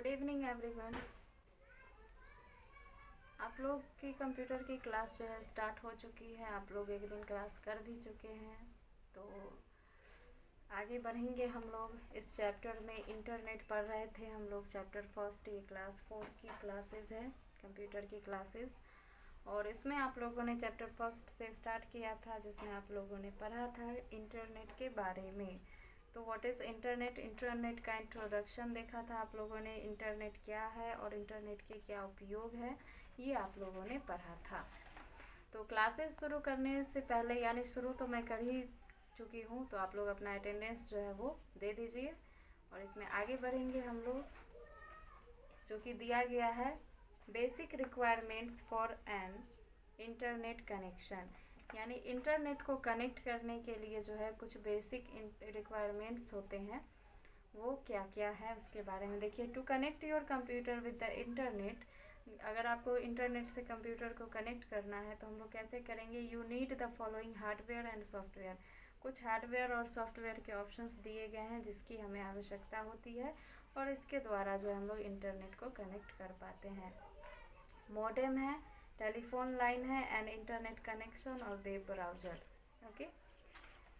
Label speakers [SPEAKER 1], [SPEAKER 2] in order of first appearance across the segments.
[SPEAKER 1] Good evening everyone. आप लोग की कंप्यूटर की क्लास जो है स्टार्ट हो चुकी है। आप लोग एक दिन क्लास कर भी चुके हैं, तो आगे बढ़ेंगे हम लोग इस चैप्टर में। इंटरनेट पढ़ रहे थे हम लोग, चैप्टर फर्स्ट, ये क्लास 4 की क्लासेस है, कंप्यूटर की क्लासेस। और इसमें आप लोगों ने चैप्टर फर्स्ट से स्टार्ट किया था, जिसमें आप लोगों ने पढ़ा था इंटरनेट के बारे में। तो व्हाट इज़ इंटरनेट, इंटरनेट का इंट्रोडक्शन देखा था आप लोगों ने। इंटरनेट क्या है और इंटरनेट के क्या उपयोग है, ये आप लोगों ने पढ़ा था। तो क्लासेस शुरू करने से पहले, यानी शुरू तो मैं कर ही चुकी हूँ, तो आप लोग अपना अटेंडेंस जो है वो दे दीजिए। और इसमें आगे बढ़ेंगे हम लोग, जो कि दिया गया है basic requirements for an internet connection. यानी इंटरनेट को कनेक्ट करने के लिए जो है कुछ बेसिक रिक्वायरमेंट्स होते हैं, वो क्या क्या है उसके बारे में देखिए। To connect your computer with the internet, अगर आपको इंटरनेट से कंप्यूटर को कनेक्ट करना है तो हम लोग कैसे करेंगे। You need the following hardware and software. कुछ हार्डवेयर और सॉफ्टवेयर के ऑप्शंस दिए गए हैं जिसकी हमें आवश्यकता होती है, और इसके द्वारा जो हम लोग इंटरनेट को कनेक्ट कर पाते हैं। मॉडेम है, टेलीफोन लाइन है, एंड इंटरनेट कनेक्शन और वेब ब्राउज़र। ओके,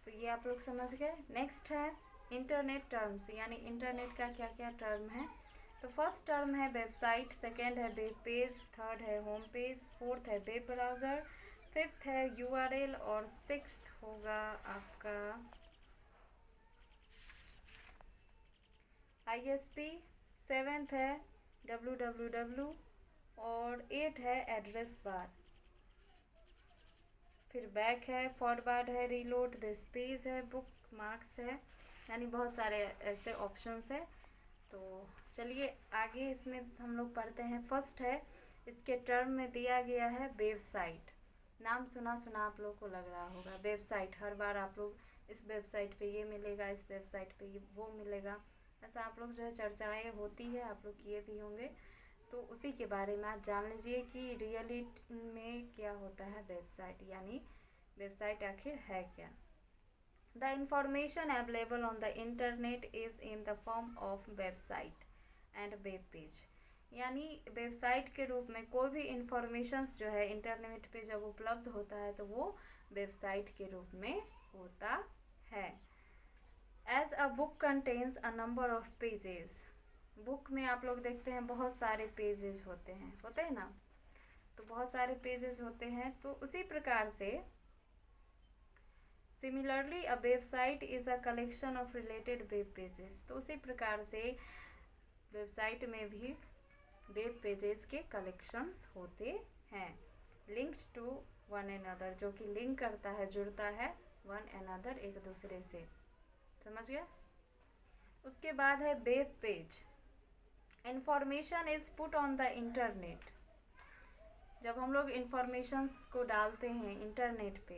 [SPEAKER 1] तो ये आप लोग समझ गए। नेक्स्ट है इंटरनेट टर्म्स, यानी इंटरनेट का क्या क्या टर्म है। तो फर्स्ट टर्म है वेबसाइट, सेकेंड है वेब पेज, थर्ड है होम पेज, फोर्थ है वेब ब्राउज़र, फिफ्थ है यूआरएल, और सिक्स्थ होगा आपका आईएसपी, सेवेंथ है www, और 8 है एड्रेस बार। फिर बैक है, फॉरवर्ड है, रीलोड, दिस पेज है, बुक मार्क्स है, यानी बहुत सारे ऐसे ऑप्शंस है। तो चलिए आगे इसमें हम लोग पढ़ते हैं। फर्स्ट है, इसके टर्म में दिया गया है वेबसाइट। नाम सुना सुना आप लोग को लग रहा होगा, वेबसाइट। हर बार आप लोग इस वेबसाइट पे ये मिलेगा, इस वेबसाइट पे ये वो मिलेगा, ऐसा आप लोग जो है चर्चाएँ होती है, आप लोग किए भी होंगे। तो उसी के बारे में आज जान लीजिए कि रियली में क्या होता है वेबसाइट, यानी वेबसाइट आखिर है क्या। The information available on the internet is in the form of website and web page. यानी वेबसाइट के रूप में कोई भी इंफॉर्मेशंस जो है इंटरनेट पे जब उपलब्ध होता है तो वो वेबसाइट के रूप में होता है। As a book contains a number of pages, book में आप लोग देखते हैं बहुत सारे पेजेस होते हैं ना, तो बहुत सारे पेजेस होते हैं। तो उसी प्रकार से similarly a website is a collection of related web pages. तो उसी प्रकार से वेबसाइट में भी वेब पेजेस के कलेक्शंस होते हैं, लिंक्ड टू वन अनदर, जो कि लिंक करता है, जुड़ता है वन अनदर, एक दूसरे से। समझ गया। उसके बाद है web page. Information is put on the internet. जब हम लोग इंफॉर्मेशंस को डालते हैं इंटरनेट पे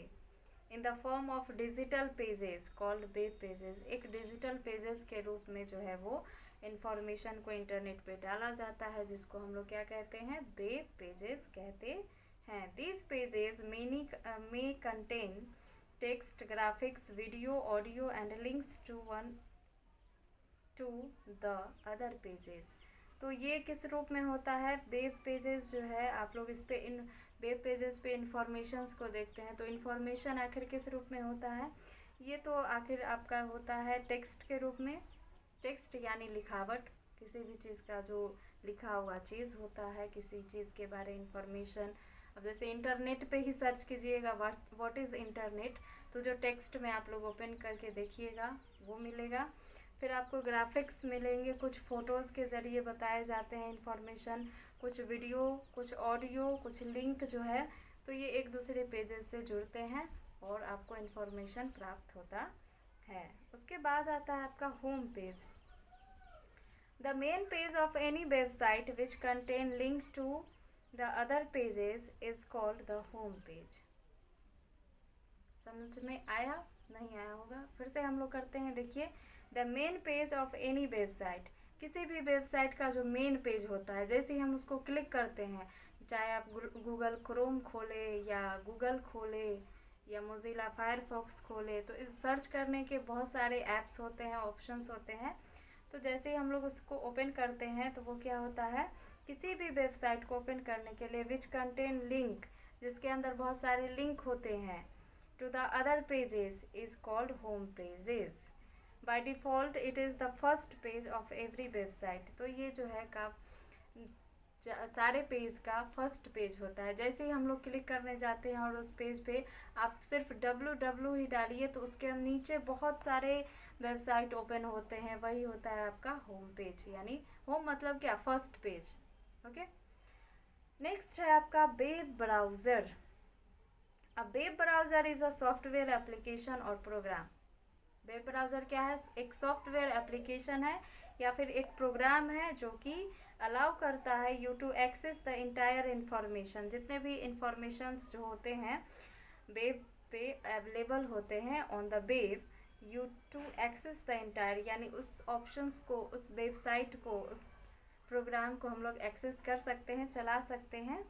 [SPEAKER 1] इन the form of digital pages called web pages, एक डिजिटल पेजेस के रूप में जो है वो इंफॉर्मेशन को इंटरनेट पे डाला जाता है, जिसको हम लोग क्या कहते हैं, वेब पेजेस कहते हैं। These pages may contain text, graphics, video, audio and links to the other pages. तो ये किस रूप में होता है, वेब पेजेस जो है, आप लोग इस पे इन वेब पेजेस पे इंफॉर्मेशंस को देखते हैं। तो इन्फॉर्मेशन आखिर किस रूप में होता है, ये तो आखिर आपका होता है टेक्स्ट के रूप में। टेक्स्ट यानी लिखावट, किसी भी चीज़ का जो लिखा हुआ चीज़ होता है, किसी चीज़ के बारे में इंफॉर्मेशन। अब जैसे इंटरनेट पे ही सर्च कीजिएगा व्हाट इज़ इंटरनेट, तो जो टेक्स्ट में आप लोग ओपन करके देखिएगा वो मिलेगा। फिर आपको ग्राफिक्स मिलेंगे, कुछ फ़ोटोज़ के ज़रिए बताए जाते हैं इंफॉर्मेशन, कुछ वीडियो, कुछ ऑडियो, कुछ लिंक जो है, तो ये एक दूसरे पेजेस से जुड़ते हैं और आपको इन्फॉर्मेशन प्राप्त होता है। उसके बाद आता है आपका home page. The main page of any website which contain link to the other pages is called the home page. समझ में आया, नहीं आया होगा, फिर से हम लोग करते हैं। देखिए, the main page of any website, किसी भी वेबसाइट का जो मेन पेज होता है, जैसे ही हम उसको क्लिक करते हैं, चाहे आप गूगल क्रोम खोले या गूगल खोले या मोज़िला फायरफॉक्स खोले, तो इस सर्च करने के बहुत सारे ऐप्स होते हैं, ऑप्शंस होते हैं। तो जैसे ही हम लोग उसको ओपन करते हैं तो वो क्या होता है, किसी भी वेबसाइट को ओपन करने के लिए विच कंटेन लिंक, जिसके अंदर बहुत सारे लिंक होते हैं, to the other pages is called home pages. By default it is the first page of every website. तो ये जो है का सारे पेज का फर्स्ट पेज होता है। जैसे ही हम लोग क्लिक करने जाते हैं और उस पेज पे आप सिर्फ www ही डालिए तो उसके नीचे बहुत सारे वेबसाइट ओपन होते हैं, वही होता है आपका होम पेज, यानी होम मतलब क्या, फर्स्ट पेज। ओके, नेक्स्ट है आपका वेब ब्राउज़र। अब web browser is a software application और प्रोग्राम। वेब ब्राउज़र क्या है, एक सॉफ्टवेयर एप्लीकेशन है या फिर एक प्रोग्राम है जो कि अलाउ करता है you to access the entire information. जितने भी इंफॉर्मेशंस जो होते हैं वेब पे अवेलेबल होते हैं on the web, you to access the entire, यानी उस ऑप्शंस को, उस वेबसाइट को, उस प्रोग्राम को हम लोग एक्सेस कर सकते हैं, चला सकते हैं,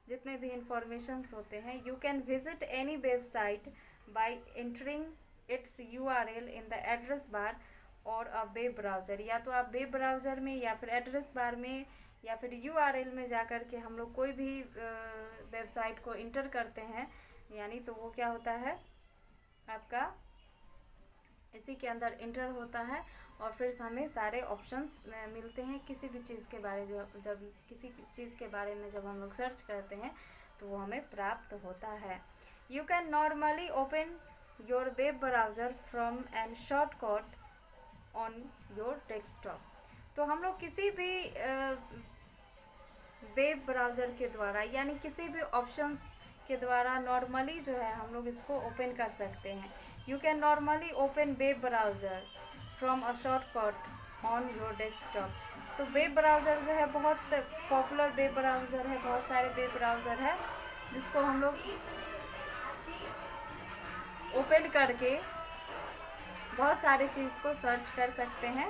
[SPEAKER 1] जितने भी इंफॉर्मेशंस होते हैं। You can visit any website bye entering it's URL in the address bar और अ वेब ब्राउज़र। या तो आप वेब ब्राउज़र में या फिर एड्रेस बार में या फिर URL में जा कर के हम लोग कोई भी वेबसाइट को इंटर करते हैं, यानी तो वो क्या होता है आपका इसी के अंदर इंटर होता है और फिर हमें सारे ऑप्शंस मिलते हैं किसी भी चीज़ के बारे जब किसी चीज़ के बारे में जब हम लोग सर्च करते हैं तो वो हमें प्राप्त होता है। You can normally open your web browser from an shortcut on your desktop. तो हम लोग किसी भी वेब ब्राउज़र के द्वारा यानी किसी भी ऑप्शंस के द्वारा नॉर्मली जो है हम लोग इसको ओपन कर सकते हैं। You can normally open web browser from a shortcut on your desktop. तो वेब ब्राउज़र जो है बहुत पॉपुलर वेब ब्राउज़र है, बहुत सारे वेब ब्राउज़र है जिसको हम लोग ओपन करके बहुत सारे चीज़ को सर्च कर सकते हैं,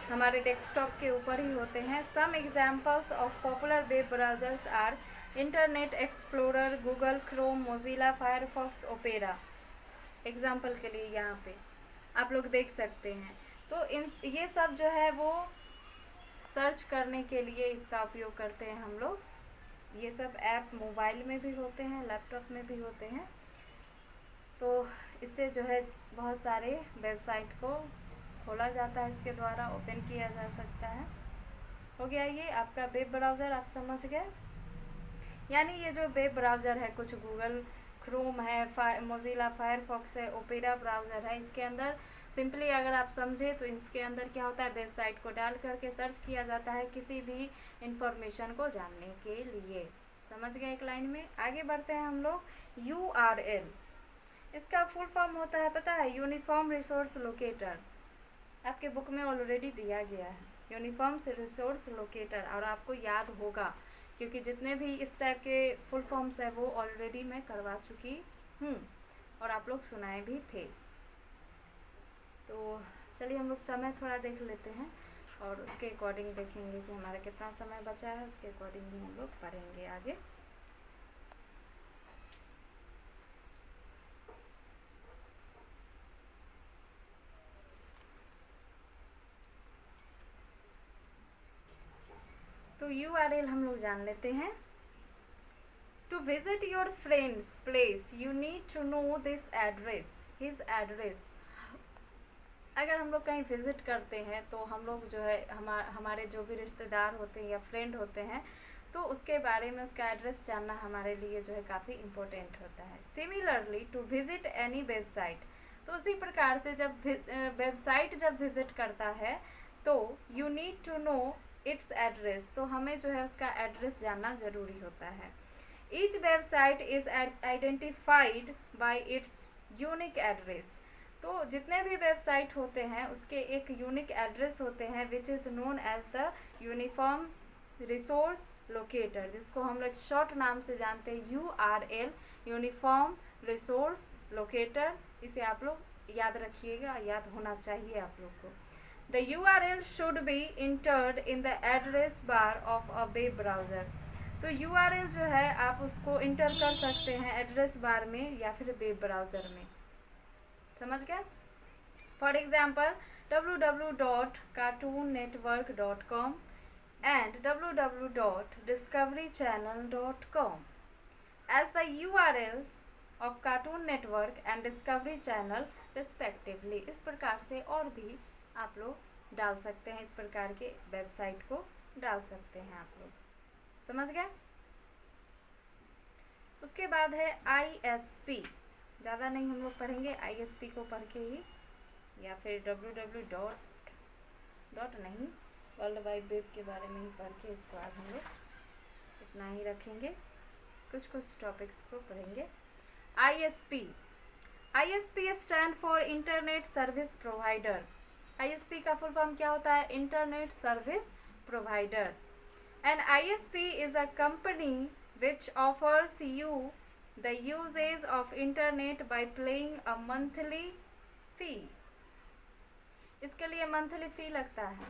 [SPEAKER 1] हमारे डेस्कटॉप के ऊपर ही होते हैं। Some examples of popular web browsers are Internet Explorer, Google Chrome, Mozilla Firefox, Opera. Example के लिए यहाँ पे आप लोग देख सकते हैं। तो ये सब जो है वो सर्च करने के लिए इसका उपयोग करते हैं हम लोग। ये सब ऐप मोबाइल में भी होते हैं, लैपटॉप में भी होते हैं। तो इससे जो है बहुत सारे वेबसाइट को खोला जाता है, इसके द्वारा ओपन किया जा सकता है। हो गया ये आपका वेब ब्राउज़र, आप समझ गए। यानी ये जो वेब ब्राउज़र है, कुछ गूगल क्रोम है, मोजिला फायरफॉक्स है, ओपेरा ब्राउज़र है, इसके अंदर सिंपली अगर आप समझे तो इसके अंदर क्या होता है, वेबसाइट को डाल करके सर्च किया जाता है किसी भी इंफॉर्मेशन को जानने के लिए। समझ गए एक लाइन में। आगे बढ़ते हैं हम लोग। URL, इसका फुल फॉर्म होता है पता है, यूनिफॉर्म रिसोर्स लोकेटर। आपके बुक में ऑलरेडी दिया गया है यूनिफॉर्म रिसोर्स लोकेटर, और आपको याद होगा क्योंकि जितने भी इस टाइप के फुल फॉर्म्स है वो ऑलरेडी मैं करवा चुकी हूँ और आप लोग सुनाए भी थे। तो चलिए हम लोग समय थोड़ा देख लेते हैं और उसके अकॉर्डिंग देखेंगे कि हमारा कितना समय बचा है, उसके अकॉर्डिंग भी हम लोग पढ़ेंगे आगे। तो URL हम लोग जान लेते हैं। To visit your friends place you need to know this address, his address. अगर हम लोग कहीं विज़िट करते हैं तो हम लोग जो है हमारे जो भी रिश्तेदार होते हैं या फ्रेंड होते हैं तो उसके बारे में उसका एड्रेस जानना हमारे लिए जो है काफ़ी इम्पोर्टेंट होता है। Similarly to visit any website, तो उसी प्रकार से जब वेबसाइट जब विज़िट करता है तो you need to know its address, तो हमें जो है उसका एड्रेस जानना ज़रूरी होता है। Each website is identified by it's unique address, तो जितने भी वेबसाइट होते हैं उसके एक यूनिक एड्रेस होते हैं which is known as the uniform resource locator, जिसको हम लोग शॉर्ट नाम से जानते हैं URL, यूनिफॉर्म रिसोर्स लोकेटर। इसे आप लोग याद रखिएगा, याद होना चाहिए आप लोग को। The URL should be entered in the address bar of a web browser, तो URL जो है आप उसको इंटर कर सकते हैं एड्रेस बार में या फिर वेब ब्राउज़र में। समझ गए। For example www.cartoonnetwork.com and www.discoverychannel.com as the URL of Cartoon Network and Discovery Channel respectively। इस प्रकार से और भी आप लोग डाल सकते हैं, इस प्रकार के वेबसाइट को डाल सकते हैं आप लोग, समझ गए। उसके बाद है ISP, ज़्यादा नहीं हम लोग पढ़ेंगे, ISP को पढ़ के ही या फिर www. नहीं वर्ल्ड वाइड वेब के बारे में ही पढ़ के इसको आज हम लोग इतना ही रखेंगे, कुछ टॉपिक्स को पढ़ेंगे। ISP stand for internet service provider. ISP का फुल फॉर्म क्या होता है? Internet service provider. And ISP is a company which offers you the usage of internet by paying a monthly fee। इसके लिए मंथली फ़ी लगता है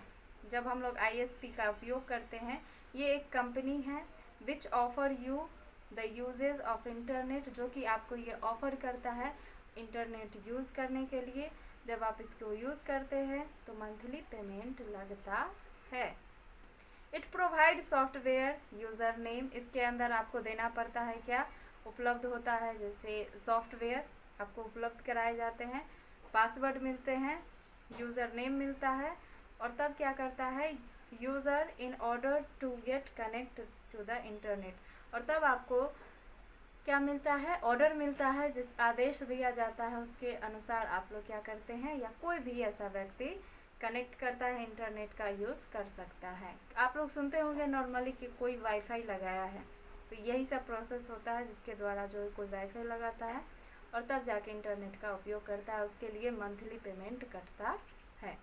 [SPEAKER 1] जब हम लोग ISP का उपयोग करते हैं। ये एक कंपनी है which offer you the usage of internet, जो कि आपको ये ऑफ़र करता है इंटरनेट यूज़ करने के लिए। जब आप इसको यूज़ करते हैं तो मंथली पेमेंट लगता है। It provide software user name, इसके अंदर आपको देना पड़ता है, क्या उपलब्ध होता है, जैसे सॉफ्टवेयर आपको उपलब्ध कराए जाते हैं, पासवर्ड मिलते हैं, यूज़र नेम मिलता है, और तब क्या करता है user in order to get connect to the internet, और तब आपको क्या मिलता है, ऑर्डर मिलता है, जिस आदेश दिया जाता है उसके अनुसार आप लोग क्या करते हैं, या कोई भी ऐसा व्यक्ति कनेक्ट करता है इंटरनेट का यूज़ कर सकता है। आप लोग सुनते होंगे नॉर्मली कि कोई वाईफाई लगाया है, तो यही सब प्रोसेस होता है जिसके द्वारा जो कोई वाईफाई लगाता है और तब जाके इंटरनेट का उपयोग करता है, उसके लिए मंथली पेमेंट कटता है,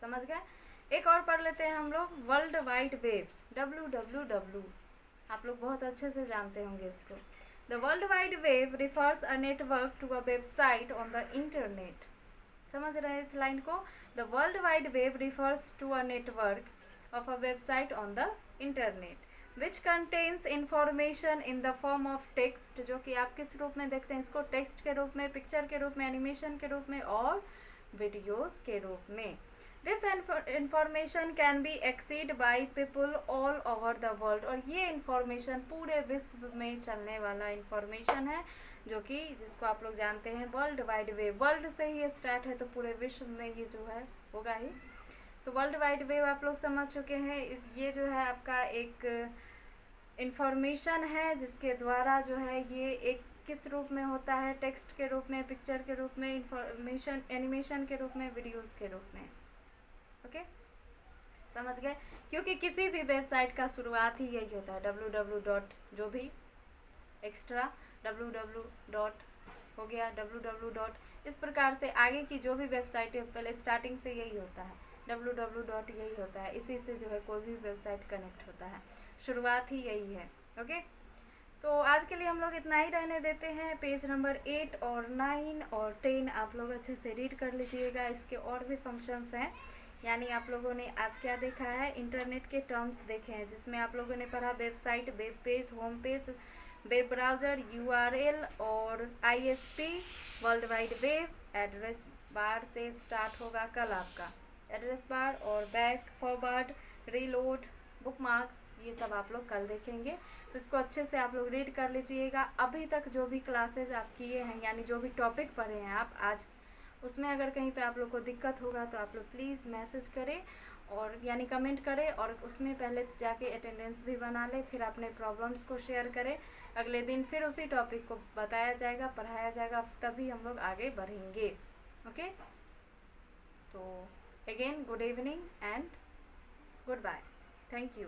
[SPEAKER 1] समझ गए। एक और पढ़ लेते हैं हम लोग, वर्ल्ड वाइड वेब, WWW, आप लोग बहुत अच्छे से जानते होंगे इसको। The world wide web refers a network to a website on the internet. समझ रहे हैं इस लाइन को? The world wide web refers to a network of a website on the internet which contains information in the form of text, जो कि आप किस रूप में देखते हैं इसको, टेक्स्ट के रूप में, पिक्चर के रूप में, एनिमेशन के रूप में और वीडियोस के रूप में। This information can be exceed by people all over the world, और ये इंफॉर्मेशन पूरे विश्व में चलने वाला इंफॉर्मेशन है, जो कि जिसको आप लोग जानते हैं वर्ल्ड वाइड वेब। वर्ल्ड से ही स्टार्ट है तो पूरे विश्व में ये जो है होगा ही, तो वर्ल्ड वाइड वेब आप लोग समझ चुके हैं। ये जो है आपका एक इंफॉर्मेशन है जिसके द्वारा जो है ये एक किस रूप में होता है, टेक्स्ट के रूप में, पिक्चर के रूप में, इंफॉर्मेशन एनिमेशन के रूप में, वीडियोस के रूप में। ओके, समझ गए? क्योंकि किसी भी वेबसाइट का शुरुआत ही यही होता है, www. जो भी एक्स्ट्रा www. हो गया www. इस प्रकार से आगे की जो भी वेबसाइट है पहले स्टार्टिंग से यही होता है, www. यही होता है, इसी से जो है कोई भी वेबसाइट कनेक्ट होता है, शुरुआत ही यही है। ओके, तो आज के लिए हम लोग इतना ही रहने देते हैं। पेज नंबर 8 और 9 और 10 आप लोग अच्छे से रीड कर लीजिएगा। इसके और भी फंक्शंस हैं, यानी आप लोगों ने आज क्या देखा है, इंटरनेट के टर्म्स देखे हैं, जिसमें आप लोगों ने पढ़ा website, web page, home page, web browser, URL और ISP, world wide web. Address bar से स्टार्ट होगा कल आपका, एड्रेस बार और बैक, फॉरवर्ड, रीलोड, बुकमार्क्स, ये सब आप लोग कल देखेंगे। तो इसको अच्छे से आप लोग रीड कर लीजिएगा। अभी तक जो भी क्लासेस आप किए हैं, यानी जो भी टॉपिक पढ़े हैं आप आज, उसमें अगर कहीं पे आप लोग को दिक्कत होगा तो आप लोग प्लीज़ मैसेज करें और यानी कमेंट करें, और उसमें पहले जाके अटेंडेंस भी बना ले, फिर अपने प्रॉब्लम्स को शेयर करें। अगले दिन फिर उसी टॉपिक को बताया जाएगा, पढ़ाया जाएगा, तभी हम लोग आगे बढ़ेंगे। ओके, तो again good evening and good bye, thank you.